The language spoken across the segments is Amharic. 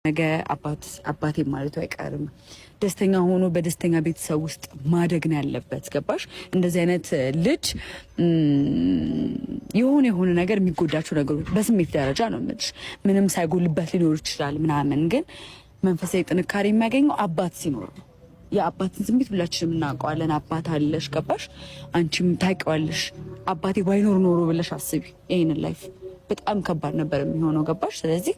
ነገ አባቴ ማለቱ አይቀርም። ደስተኛ ሆኖ በደስተኛ ቤተሰብ ውስጥ ማደግ ነው ያለበት። ገባሽ? እንደዚህ አይነት ልጅ የሆነ ነገር የሚጎዳቸው ነገሮች በስሜት ደረጃ ነው የምልሽ። ምንም ሳይጎልበት ሊኖር ይችላል ምናምን፣ ግን መንፈሳዊ ጥንካሬ የሚያገኘው አባት ሲኖር ነው። የአባትን ስሜት ሁላችንም እናውቀዋለን። አባት አለሽ፣ ገባሽ? አንቺም ታውቂዋለሽ። አባቴ ባይኖር ኖሮ ብለሽ አስቢ። ይሄንን ላይፍ በጣም ከባድ ነበር የሚሆነው። ገባሽ? ስለዚህ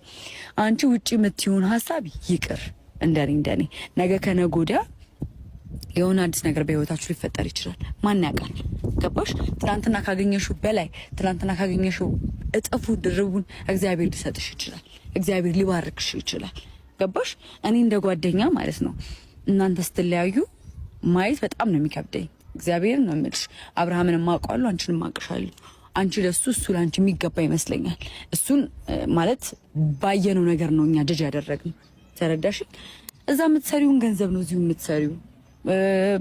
አንቺ ውጪ የምትይውን ሀሳብ ይቅር። እንደኔ ነገ ከነገ ወዲያ የሆነ አዲስ ነገር በህይወታችሁ ሊፈጠር ይችላል። ማን ያውቃል? ገባሽ? ትናንትና ካገኘሽው በላይ ትናንትና ካገኘሽው እጥፉ ድርቡን እግዚአብሔር ሊሰጥሽ ይችላል። እግዚአብሔር ሊባርክሽ ይችላል። ገባሽ? እኔ እንደ ጓደኛ ማለት ነው እናንተ ስትለያዩ ማየት በጣም ነው የሚከብደኝ። እግዚአብሔር ነው የምልሽ። አብርሃምን ማውቀዋለሁ፣ አንቺን ማውቅሻለሁ። አንቺ ለሱ እሱ ላንቺ የሚገባ ይመስለኛል። እሱን ማለት ባየነው ነገር ነው እኛ ጀጅ ያደረግነው። ተረዳሽ? እዛ የምትሰሪውን ገንዘብ ነው እዚሁ የምትሰሪው።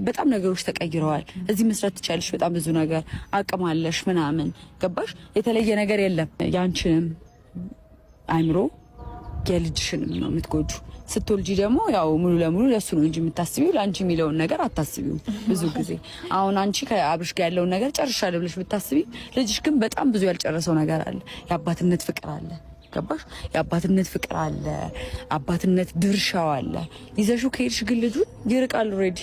በጣም ነገሮች ተቀይረዋል። እዚህ መስራት ትቻለሽ፣ በጣም ብዙ ነገር አቅም አለሽ ምናምን። ገባሽ? የተለየ ነገር የለም። ያንቺንም አይምሮ የልጅሽንም ነው የምትጎጁ። ስትወልጂ ደግሞ ያው ሙሉ ለሙሉ ለሱ ነው እንጂ የምታስቢው ለአንቺ የሚለውን ነገር አታስቢው። ብዙ ጊዜ አሁን አንቺ ከአብርሽ ጋር ያለውን ነገር ጨርሻለሁ ብለሽ ብታስቢ፣ ልጅሽ ግን በጣም ብዙ ያልጨረሰው ነገር አለ። የአባትነት ፍቅር አለ። ገባሽ? የአባትነት ፍቅር አለ። አባትነት ድርሻው አለ። ይዘሽው ከሄድሽ ግን ልጁን ይርቃል። ኦልሬዲ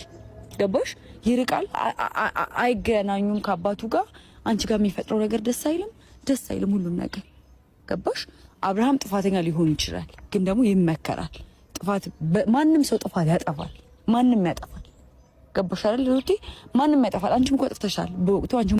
ገባሽ? ይርቃል። አይገናኙም ከአባቱ ጋር። አንቺ ጋር የሚፈጥረው ነገር ደስ አይልም ሁሉም ነገር። ገባሽ? አብርሃም ጥፋተኛ ሊሆን ይችላል፣ ግን ደግሞ ይመከራል። ጥፋት ማንም ሰው ጥፋት ያጠፋል። ማንም ያጠፋል። ገባሽ አይደል? ማንም ያጠፋል። አንቺም እኮ አጥፍተሻል በወቅቱ አንቺ